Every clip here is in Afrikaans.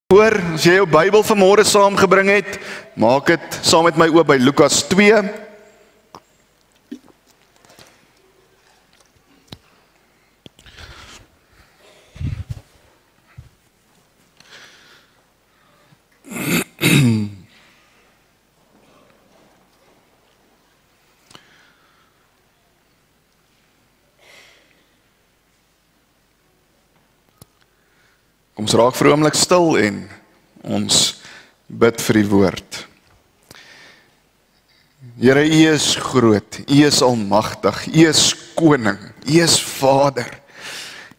Hoor, as jy jou Bybel vanmôre saamgebring het, maak dit saam met my oop by Lukas 2. Kom ons raak vir 'n oomblik stil en ons bid vir die woord. Here, U is groot, U is almagtig, U is koning, U is Vader.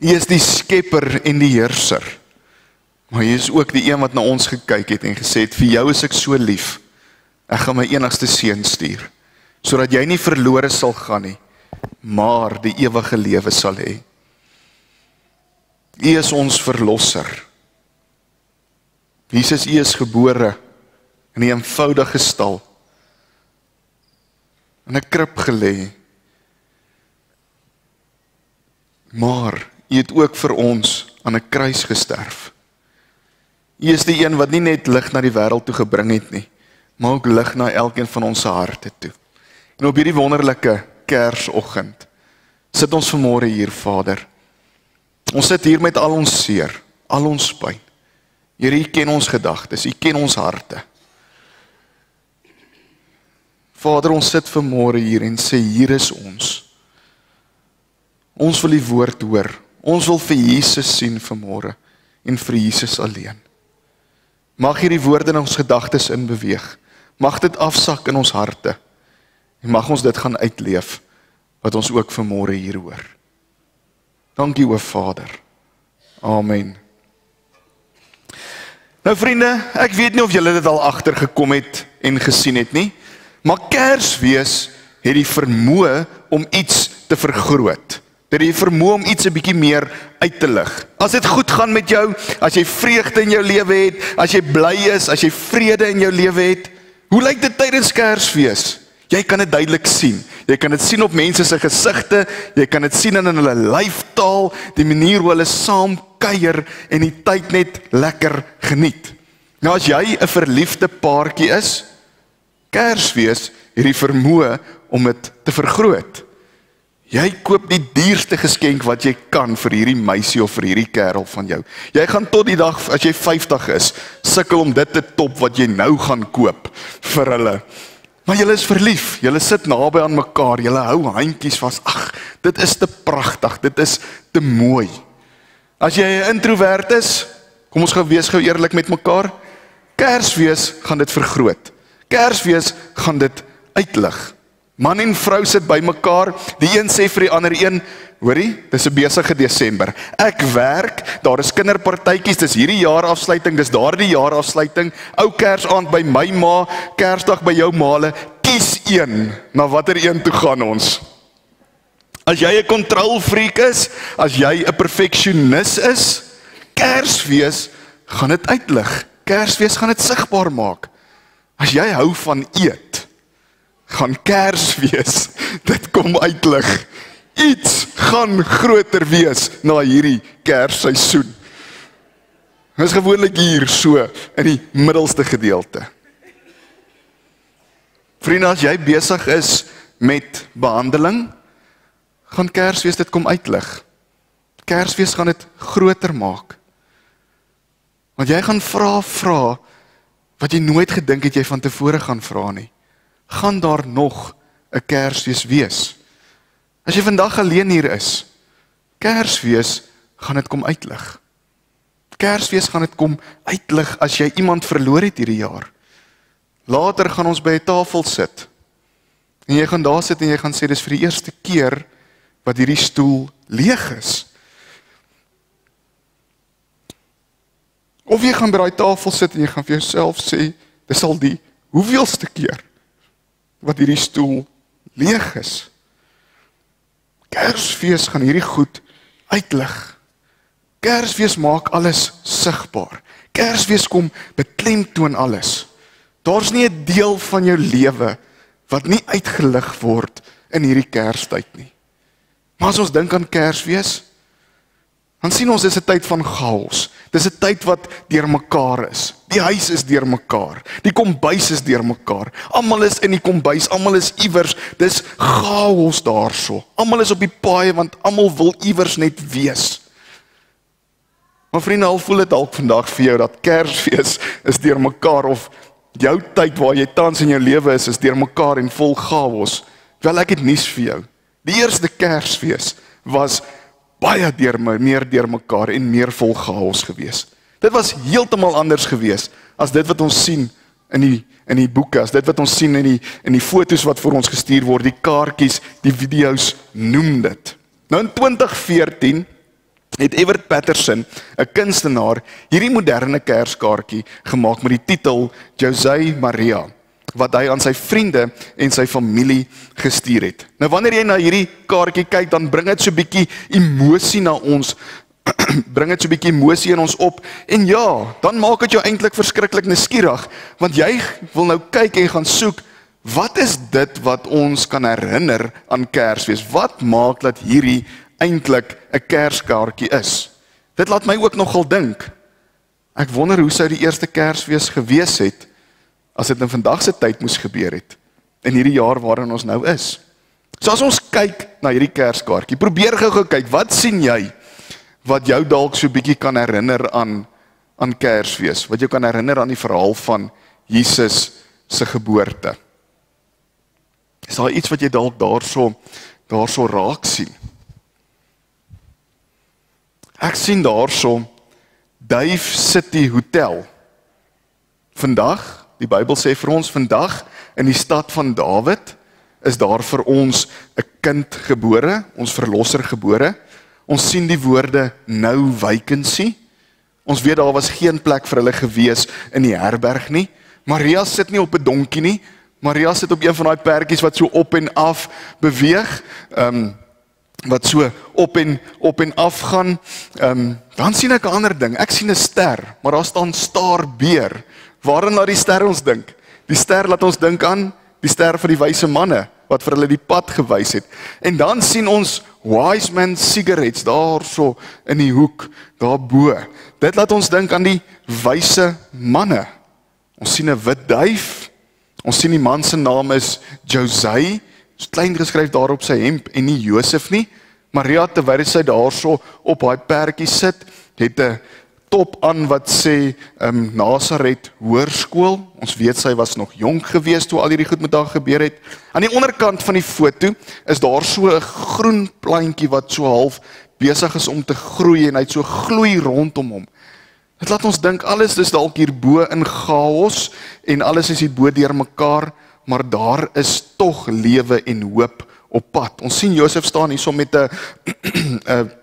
U is die skepper en die heerser. Maar U is ook die een wat na ons gekyk het en gesê het, vir jou is ek so lief, ek gaan my enigste seun stuur, sodat jy nie verlore sal gaan nie, maar die ewige lewe sal hê. U is ons verlosser. Jesus, U is gebore in 'n eenvoudige stal, in 'n krib gelê. Maar U het ook vir ons aan 'n kruis gesterf. U is die een wat nie net lig na die wêreld toe gebring het nie, maar ook lig na elkeen van ons harte toe. En op hierdie wonderlike Kersoggend sit ons vanmôre hier, Vader. Ons sit hier met al ons seer, al ons pyn. Here, U ken ons gedagtes, U ken ons harte. Vader, ons sit vanmôre hier en sê, hier is ons. Ons wil die woord hoor. Ons wil vir Jesus sien vanmôre en vir Jesus alleen. Mag hierdie woorde in ons gedagtes inbeweeg. Mag dit afsak in ons harte. En mag ons dit gaan uitleef, wat ons ook vanmôre hier hoor. Dankie, o Vader. Amen. Nou vriende, ek weet nie of julle dit al agtergekom het en gesien het nie, maar Kersfees het die vermoë om iets te vergroot. Dit het die vermoë om iets 'n bietjie meer uit te lig. As dit goed gaan met jou, as jy vreugde in jou lewe het, as jy bly is, as jy vrede in jou lewe het, hoe lyk dit tydens Kersfees? Jy kan dit duidelik sien. Jy kan dit sien op mense se gesigte, jy kan dit sien in hulle lyfstaal, die manier hoe hulle saam kuier en die tyd net lekker geniet. Nou as jy 'n verliefde paartjie is, Kersfees het die vermoë om dit te vergroot. Jy koop die duurste geskenk wat jy kan vir hierdie meisie of vir hierdie kerel van jou. Jy gaan tot die dag as jy 50 is, sukkel om dit te top wat jy nou gaan koop vir hulle. Maar julle is verlief, julle sit naby aan mekaar, julle hou handjies vas. Ag, dit is te pragtig, dit is te mooi. As jy 'n introvert is, kom ons wees gou eerlik met mekaar, Kersfees gaan dit vergroot. Kersfees gaan dit uitlig. Man en vrou sit by mekaar, die een sê vir die ander een, hoorie, dis 'n besige Desember. Ek werk, daar is kinderpartytjies, dis hierdie jaarafsluiting, dis daardie jaarafsluiting, ou Kersaand by my ma, Kersdag by jou maale, kies een, na watter een toe gaan ons? As jy 'n kontrolfreak is, as jy 'n perfeksionis is, Kersfees gaan dit uitlig. Kersfees gaan dit sigbaar maak. As jy hou van eet, gaan Kersfees dit kom uitlig. Iets gaan groter wees na hierdie Kersseisoen. Dit is gewoonlik hier so in die middelste gedeelte. Vriende, as jy besig is met behandeling, gaan Kersfees dit kom uitlig. Kersfees gaan dit groter maak. Want jy gaan vra wat jy nooit gedink het jy van tevore gaan vra nie. Gaan daar nog 'n Kersfees wees? As jy vandag alleen hier is, Kersfees gaan dit kom uitlig. Kersfees gaan dit kom uitlig as jy iemand verloor het hierdie jaar. Later gaan ons by 'n tafel sit. En jy gaan daar sit en jy gaan sê, dis vir die eerste keer wat hierdie stoel leeg is. Of jy gaan by daai tafel sit en jy gaan vir jouself sê, dis al die hoeveelste keer wat hierdie stoel leeg is. Kersfees gaan hierdie goed uitlig. Kersfees maak alles sigbaar. Kersfees kom beklemtoon alles. Daar's nie 'n deel van jou lewe wat nie uitgelig word in hierdie Kerstyd nie. Maar as ons dink aan Kersfees, dan sien ons dis 'n tyd van chaos. Dis 'n tyd wat deurmekaar is. Die huis is deurmekaar. Die kombuis is deurmekaar. Almal is in die kombuis, almal is iewers. Dis chaos daarso. Almal is op die paaie want almal wil iewers net wees. Maar vriende, al voel dit dalk vandag vir jou dat Kersfees is deurmekaar of jou tyd waar jy tans in jou lewe is deurmekaar en vol chaos. Wel, ek het nuus vir jou. Die eerste Kersfees was baie meer deurmekaar en meer vol chaos gewees. Dit was heeltemal anders gewees as dit wat ons sien in die boeke, as dit wat ons sien in die foto's wat vir ons gestuur word, die kaartjies, die video's, noem dit. Nou in 2014 het Everett Patterson, 'n kunstenaar, hierdie moderne Kerskaartjie gemaak met die titel Jose Maria, wat hy aan sy vriende en sy familie gestuur het. Nou wanneer jy na hierdie kaartjie kyk, dan bring dit so 'n bietjie emosie na ons, bring dit so 'n bietjie emosie in ons op, en ja, dan maak dit jou eintlik verskriklik nuuskierig, want jy wil nou kyk en gaan soek, wat is dit wat ons kan herinner aan Kersfees? Wat maak dat hierdie eintlik 'n Kerskaartjie is? Dit laat my ook nogal dink. Ek wonder hoe sou die eerste Kersfees gewees het as dit in vandag se tyd moes gebeur het, in hierdie jaar waarin ons nou is. So as ons kyk na hierdie Kerskaartjie, probeer gou kyk, wat sien jy, wat jou dalk so bietjie kan herinner aan Kersfees, wat jou kan herinner aan die verhaal van Jesus se geboorte. Is daar iets wat jy dalk daarso raak sien? Ek sien daarso Dave City Hotel. Vandag, die Bybel sê vir ons, vandag in die stad van Dawid is daar vir ons 'n kind gebore, ons verlosser gebore. Ons sien die woorde no vacancy. Ons weet daar was geen plek vir hulle gewees in die herberg nie. Maria sit nie op 'n donkie nie. Maria sit op een van daai perdjies wat so op en af beweeg. Wat so op en af gaan. Dan sien ek 'n ander ding. Ek sien 'n ster, maar daar staan Starbeer. Waarin laat die ster ons dink? Die ster laat ons dink aan die ster van die wyse manne wat vir hulle die pad gewys het. En dan sien ons Wise Man Cigarettes daar so in die hoek, daarbo. Dit laat ons dink aan die wyse manne. Ons sien 'n wit duif. Ons sien die man se naam is Jose, klein geskryf daar op sy hemp en nie Josef nie. Maria, terwyl sy daarso op haar perdjie sit, het 'n top aan wat sê Nazareth Hoërskool. Ons weet sy was nog jonk geweest toe al hierdie goed met haar gebeur het. Aan die onderkant van die foto is daar so 'n groen plantjie wat so half besig is om te groei en hy het so gloei rondom hom. Dit laat ons dink alles is dalk hierbo in chaos en alles is hierbo deurmekaar, maar daar is tog lewe en hoop op pad. Ons sien Josef staan hierso met 'n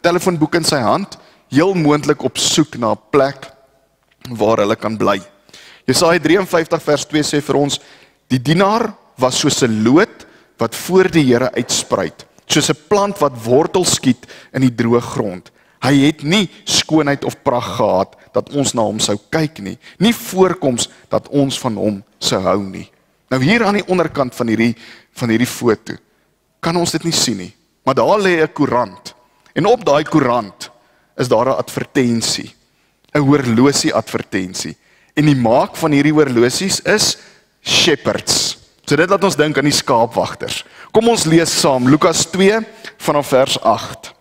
telefoonboek in sy hand, heel moontlik op soek na 'n plek waar hulle kan bly. Jesaja 53 vers 2 sê vir ons, die dienaar was soos 'n loot wat voor die Here uitspruit, soos 'n plant wat wortel skiet in die droë grond. Hy het nie skoonheid of pragt gehad dat ons na hom sou kyk nie, nie voorkoms dat ons van hom sou hou nie. Nou hier aan die onderkant van hierdie foto kan ons dit nie sien nie, maar daar lê 'n koerant. En op daai koerant is daar 'n advertensie, 'n horlosie advertensie. En die maak van hierdie horlosies is shepherds. So dit laat ons dink aan die skaapwagters. Kom ons lees saam Lukas 2 vanaf vers 8.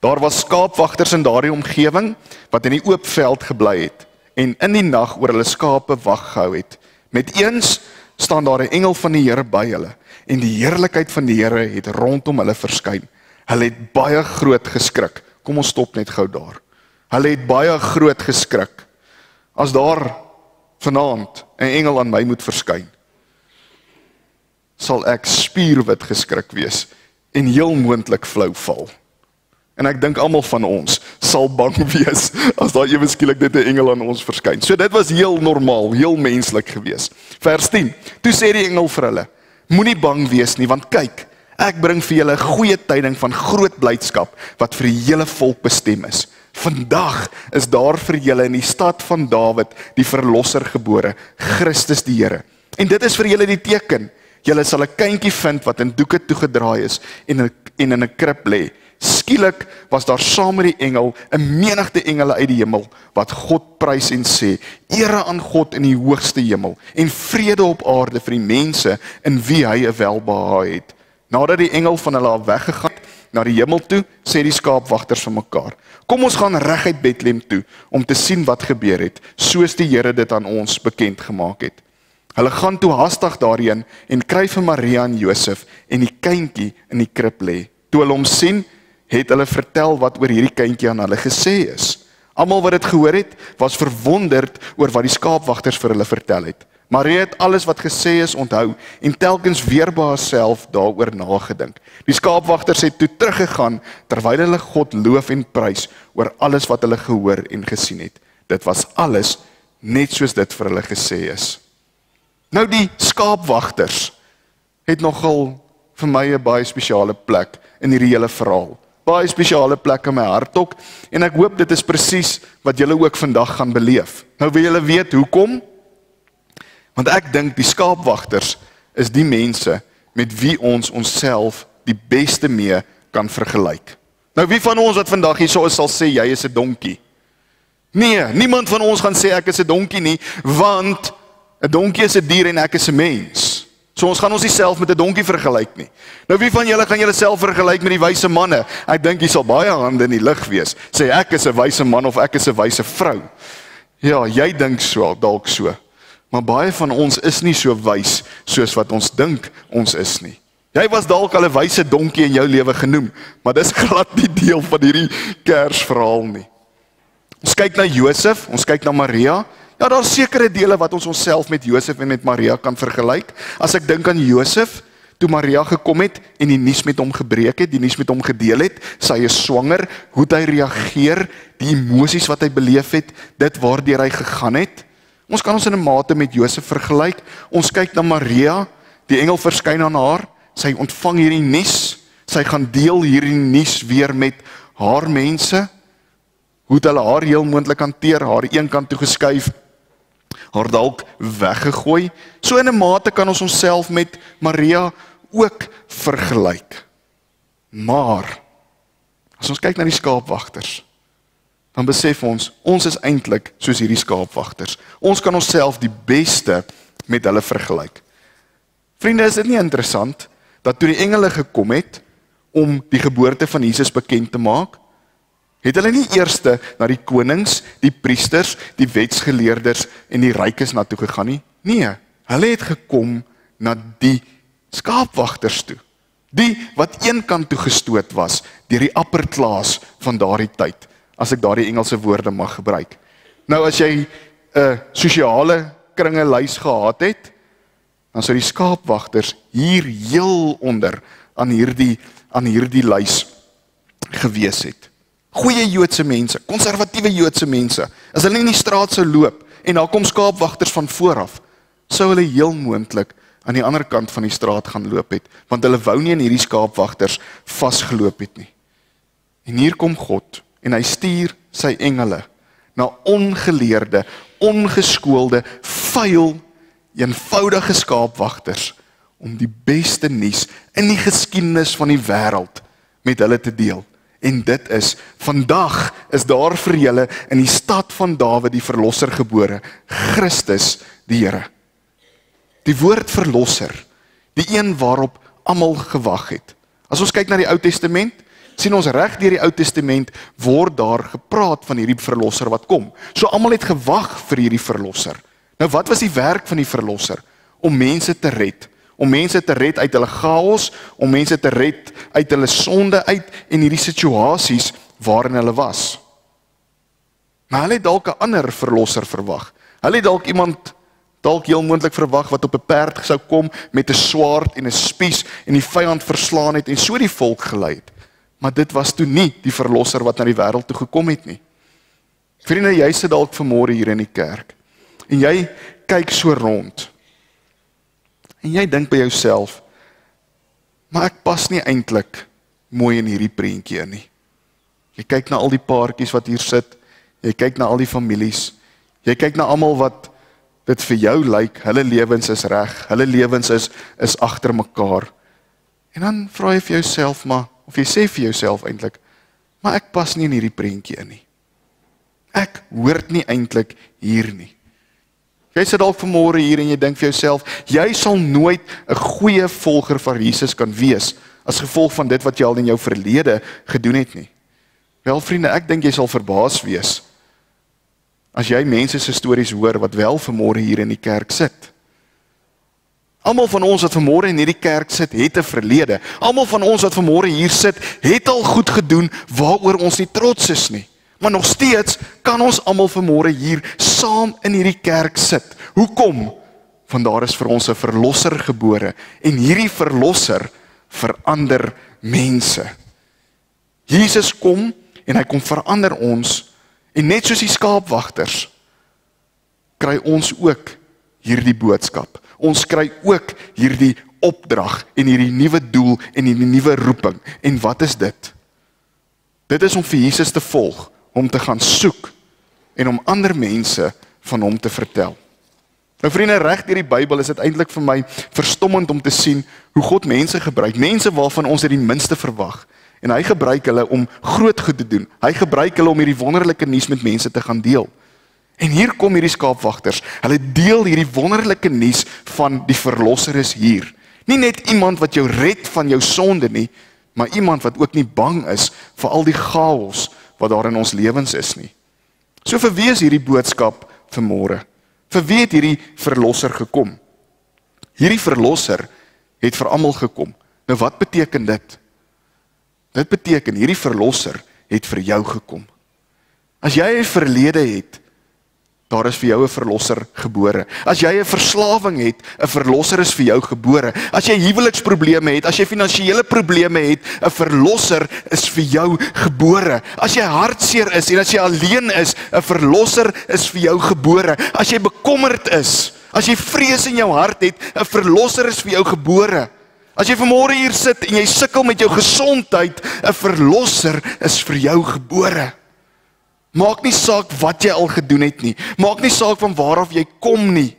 Daar was skaapwagters in daardie omgewing wat in die oop veld gebly het en in die nag oor hulle skape wag gehou het. Met eens staan daar 'n engel van die Here by hulle en die heerlikheid van die Here het rondom hulle verskyn. Hulle het baie groot geskrik. Kom ons stop net gou daar. Hulle het baie groot geskrik. As daar vanaand 'n engel aan my moet verskyn, sal ek spierwit geskrik wees en heel moontlik flou val. En ek dink almal van ons sal bang wees as daar ewe skielik net 'n engel aan ons verskyn. So dit was heel normaal, heel menslik gewees. Vers 10. Toe sê die engel vir hulle: moenie bang wees nie, want kyk, ek bring vir julle goeie tyding van groot blydskap wat vir die hele volk bestem is. Vandag is daar vir julle in die stad van Dawid die verlosser gebore, Christus die Here. En dit is vir julle die teken. Julle sal 'n kindjie vind wat in doeke toegedraai is en in 'n krib lê. Skielik was daar saam met die engel 'n menigte engele uit die hemel wat God prys en sê: Ere aan God in die hoogste hemel en vrede op aarde vir die mense in wie hy 'n welbehae het. Nadat die engel van hulle af weggegaan het na die hemel toe, sê die skaapwagters vir mekaar: Kom ons gaan reguit Bethlehem toe om te sien wat gebeur het, soos die Here dit aan ons bekend gemaak het. Hulle gaan toe haastig daarheen en kry vir Maria en Josef en die kindjie in die krib lê. Toe hulle hom sien, het hulle vertel wat oor hierdie kindjie aan hulle gesê is. Almal wat dit gehoor het, was verwonderd oor wat die skaapwagters vir hulle vertel het. Maria het alles wat gesê is onthou en telkens weer by haarself daaroor nagedink. Die skaapwagters het toe teruggegaan terwyl hulle God loof en prys oor alles wat hulle gehoor en gesien het. Dit was alles net soos dit vir hulle gesê is. Nou die skaapwagters het nogal vir my 'n baie spesiale plek in hierdie hele verhaal. Baie spesiale plek in my hart ook, en ek hoop dit is presies wat julle ook vandag gaan beleef. Nou wil julle weet hoekom? Want ek dink die skaapwagters is die mense met wie ons onsself die beste mee kan vergelyk. Nou wie van ons wat vandag hier so is sal sê jy is 'n donkie? Nee, niemand van ons gaan sê ek is 'n donkie nie, want 'n donkie is 'n dier en ek is 'n mens. So ons gaan ons nie self met 'n donkie vergelyk nie. Nou wie van julle gaan julle self vergelyk met die wyse manne? Ek dink jy sal baie hande in die lug wees. Sê ek is 'n wyse man of ek is 'n wyse vrou. Ja, jy dink so, dalk so. Maar baie van ons is nie so wys soos wat ons dink ons is nie. Jy was dalk al 'n wyse donkie in jou lewe genoem, maar dis glad nie deel van hierdie Kersverhaal nie. Ons kyk na Josef, ons kyk na Maria. Ja, daar is sekere dele wat ons onsself met Josef en met Maria kan vergelyk. As ek dink aan Josef, toe Maria gekom het en die nuus met hom gebreek het, die nuus met hom gedeel het, sy is swanger, hoe hy reageer, die emosies wat hy beleef het, dit waardeur hy gegaan het. Ons kan ons in 'n mate met Josef vergelyk. Ons kyk na Maria, die engel verskyn aan haar, sy ontvang hierdie nuus, sy gaan deel hierdie nuus weer met haar mense, hoe het hulle haar heel moontlik hanteer, haar een kant toe geskuif, haar dalk weggegooi. So in 'n mate kan ons onsself met Maria ook vergelyk. Maar as ons kyk na die skaapwagters, dan besef ons is eintlik soos hierdie skaapwagters. Ons kan onsself die beste met hulle vergelyk. Vriende, is dit nie interessant dat toe die engele gekom het om die geboorte van Jesus bekend te maak, het hulle nie eerste na die konings, die priesters, die wetsgeleerders en die rykes na toe gegaan nie. Nee, hulle het gekom na die skaapwagters toe. Die wat een kant toe gestoot was deur die upper class van daardie tyd, as ek daardie Engelse woorde mag gebruik. Nou as jy 'n sosiale kringe lys gehad het, dan sou die skaapwagters hier heel onder aan hierdie lys gewees het. Goeie Joodse mense, konservatiewe Joodse mense, as hulle in die straat sou loop en daar kom skaapwagters van vooraf, sou hulle heel moontlik aan die ander kant van die straat gaan loop het, want hulle wou nie in hierdie skaapwagters vasgeloop het nie. En hier kom God en hy stuur sy engele na ongeleerde, ongeskoolde, vuil, eenvoudige skaapwagters om die beste nuus in die geskiedenis van die wêreld met hulle te deel. En dit is, vandag is daar vir julle in die stad van Dawid die verlosser gebore, Christus die Here. Die woord verlosser, die een waarop almal gewag het. As ons kyk na die Ou Testament, sien ons reg deur die Ou Testament word daar gepraat van hierdie verlosser wat kom. So almal het gewag vir hierdie verlosser. Nou wat was die werk van die verlosser? Om mense te red. Om mense te red uit hulle chaos, om mense te red uit hulle sonde uit en hierdie situasies waarin hulle was. Maar hulle het dalk 'n ander verlosser verwag. Hulle het dalk iemand heel moontlik verwag wat op 'n perd sou kom met 'n swaard en 'n spies en die vyand verslaan het en so die volk gelei het. Maar dit was toe nie die verlosser wat na die wêreld toe gekom het nie. Vriende, jy sit dalk vanmôre hier in die kerk en jy kyk so rond. En jy dink by jouself, maar ek pas nie eintlik mooi in hierdie prentjie nie. Jy kyk na al die paartjies wat hier sit, jy kyk na al die families, jy kyk na almal wat dit vir jou lyk, hulle lewens is reg, hulle lewens is agter mekaar. En dan vra jy vir jouself, maar of jy sê vir jouself eintlik, maar ek pas nie in hierdie prentjie in nie. Ek hoort nie eintlik hier nie. Jy sit dalk vanmôre hier en jy dink vir jouself, jy sal nooit 'n goeie volger van Jesus kan wees as gevolg van dit wat jy al in jou verlede gedoen het nie. Wel vriende, ek dink jy sal verbaas wees as jy mense se stories hoor wat wel vanmôre hier in die kerk sit. Almal van ons wat vanmôre in hierdie kerk sit, het 'n verlede. Almal van ons wat vanmôre hier sit, het al goed gedoen waaroor ons nie trots is nie. Maar nog steeds kan ons almal vanmôre hier saam in hierdie kerk sit. Hoekom? Want daar is vir ons 'n verlosser gebore en hierdie verlosser verander mense. Jesus kom en hy kom verander ons en net soos die skaapwagters kry ons ook hierdie boodskap. Ons kry ook hierdie opdrag en hierdie nuwe doel en hierdie nuwe roeping. En wat is dit? Dit is om vir Jesus te volg, om te gaan soek en om ander mense van hom te vertel. Nou vriende, reg deur die Bybel is dit eintlik vir my verstommend om te sien hoe God mense gebruik, mense waarvan ons dit die minste verwag. En hy gebruik hulle om groot goed te doen. Hy gebruik hulle om hierdie wonderlike nuus met mense te gaan deel. En hier kom hierdie skaapwagters. Hulle deel hierdie wonderlike nuus van die verlosser is hier. Nie net iemand wat jou red van jou sonde nie, maar iemand wat ook nie bang is vir al die chaos wat daar in ons lewens is nie. So vir wie is hierdie boodskap vanmôre? Vir wie het hierdie verlosser gekom? Hierdie verlosser het vir almal gekom. Nou wat beteken dit? Dit beteken hierdie verlosser het vir jou gekom. As jy 'n verlede het, daar is vir jou 'n verlosser gebore. As jy 'n verslawing het, 'n verlosser is vir jou gebore. As jy huweliksprobleme het, as jy finansiële probleme het, 'n verlosser is vir jou gebore. As jy hartseer is en as jy alleen is, 'n verlosser is vir jou gebore. As jy bekommerd is, as jy vrees in jou hart het, 'n verlosser is vir jou gebore. As jy vanmôre hier sit en jy sukkel met jou gesondheid, 'n verlosser is vir jou gebore. Maak nie saak wat jy al gedoen het nie. Maak nie saak van waar af jy kom nie.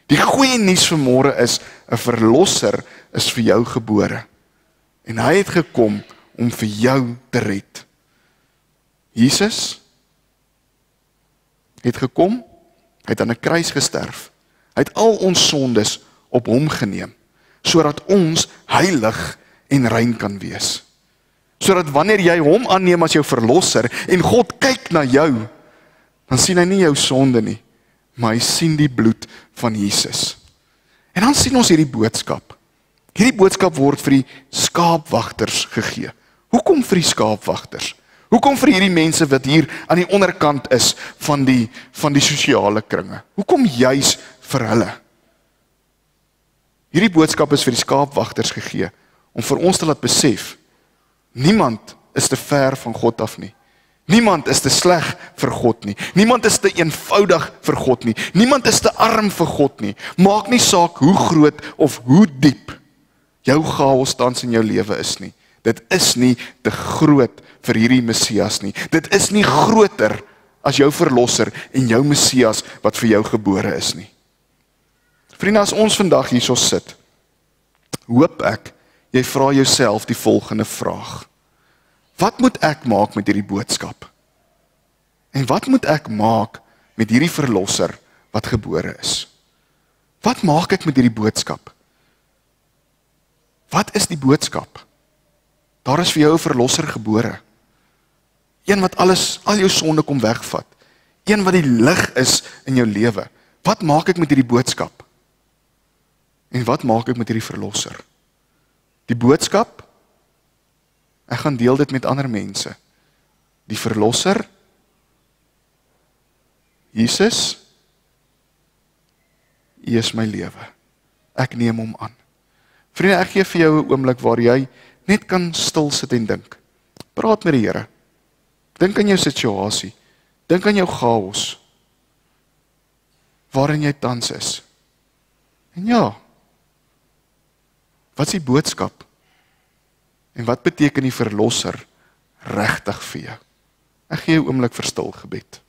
Die goeie nuus vanmôre is 'n verlosser is vir jou gebore. En hy het gekom om vir jou te red. Jesus het gekom, hy het aan 'n kruis gesterf. Hy het al ons sondes op hom geneem, sodat ons heilig en rein kan wees. Sodat wanneer jy hom aanneem as jou verlosser en God kyk na jou, dan sien hy nie jou sonde nie, maar hy sien die bloed van Jesus. En dan sien ons hierdie boodskap. Hierdie boodskap word vir die skaapwagters gegee. Hoekom vir die skaapwagters? Hoekom vir hierdie mense wat hier aan die onderkant is van die sosiale kringe? Hoekom juis vir hulle? Hierdie boodskap is vir die skaapwagters gegee om vir ons te laat besef, niemand is te ver van God af nie. Niemand is te sleg vir God nie. Niemand is te eenvoudig vir God nie. Niemand is te arm vir God nie. Maak nie saak hoe groot of hoe diep jou chaos tans in jou lewe is nie. Dit is nie te groot vir hierdie Messias nie. Dit is nie groter as jou verlosser en jou Messias wat vir jou gebore is nie. Vriende, as ons vandag hierso sit, hoop ek, jy vra jouself die volgende vraag. Wat moet ek maak met hierdie boodskap? En wat moet ek maak met hierdie verlosser wat gebore is? Wat maak ek met hierdie boodskap? Wat is die boodskap? Daar is vir jou 'n verlosser gebore. Een wat al jou sonde kom wegvat. Een wat die lig is in jou lewe. Wat maak ek met hierdie boodskap? En wat maak ek met hierdie verlosser? Die boodskap, ek gaan deel dit met ander mense. Die verlosser, Jesus, U is my lewe. Ek neem hom aan. Vriende, ek gee vir jou 'n oomblik waar jy net kan stil sit en dink. Praat met die Here. Dink aan jou situasie. Dink aan jou chaos. Waarin jy tans is. En ja, wat is die boodskap? En wat beteken die verlosser regtig vir jou? Ek gee jou 'n oomblik vir stil gebed.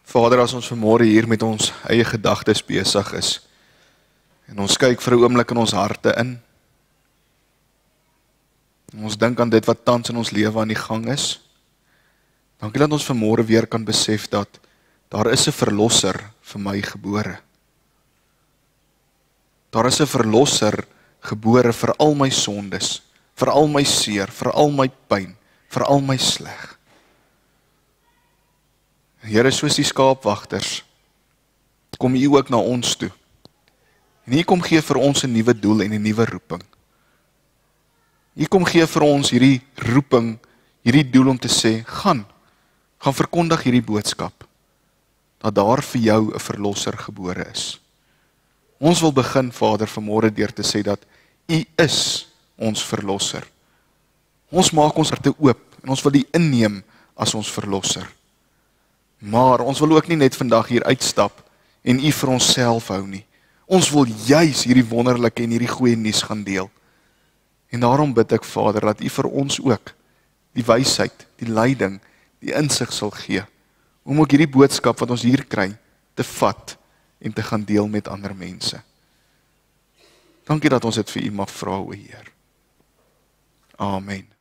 Vader, as ons vanmôre hier met ons eie gedagtes besig is, en ons kyk vir 'n oomblik in ons harte in, en ons dink aan dit wat tans in ons lewe aan die gang is, dankie dat ons vanmôre weer kan besef dat daar is 'n verlosser vir my gebore. Daar is 'n verlosser gebore vir al my sondes, vir al my seer, vir al my pyn, vir al my sleg. Here, soos die skaapwagters, kom U ook na ons toe. En U kom gee vir ons 'n nuwe doel en 'n nuwe roeping. U kom gee vir ons hierdie roeping, hierdie doel om te sê, gaan verkondig hierdie boodskap, dat daar vir jou 'n verlosser gebore is. Ons wil begin, Vader, vanmôre deur te sê dat U is ons verlosser. Ons maak ons harte oop en ons wil U inneem as ons verlosser. Maar ons wil ook nie net vandag hier uitstap en U vir onsself hou nie. Ons wil juis hierdie wonderlike en hierdie goeie nuus gaan deel. En daarom bid ek, Vader, dat U vir ons ook die wysheid, die leiding, die insig sal gee, om ook hierdie boodskap wat ons hier kry, te vat en te gaan deel met ander mense. Dankie dat ons dit vir U mag vra, o Heer. Amen.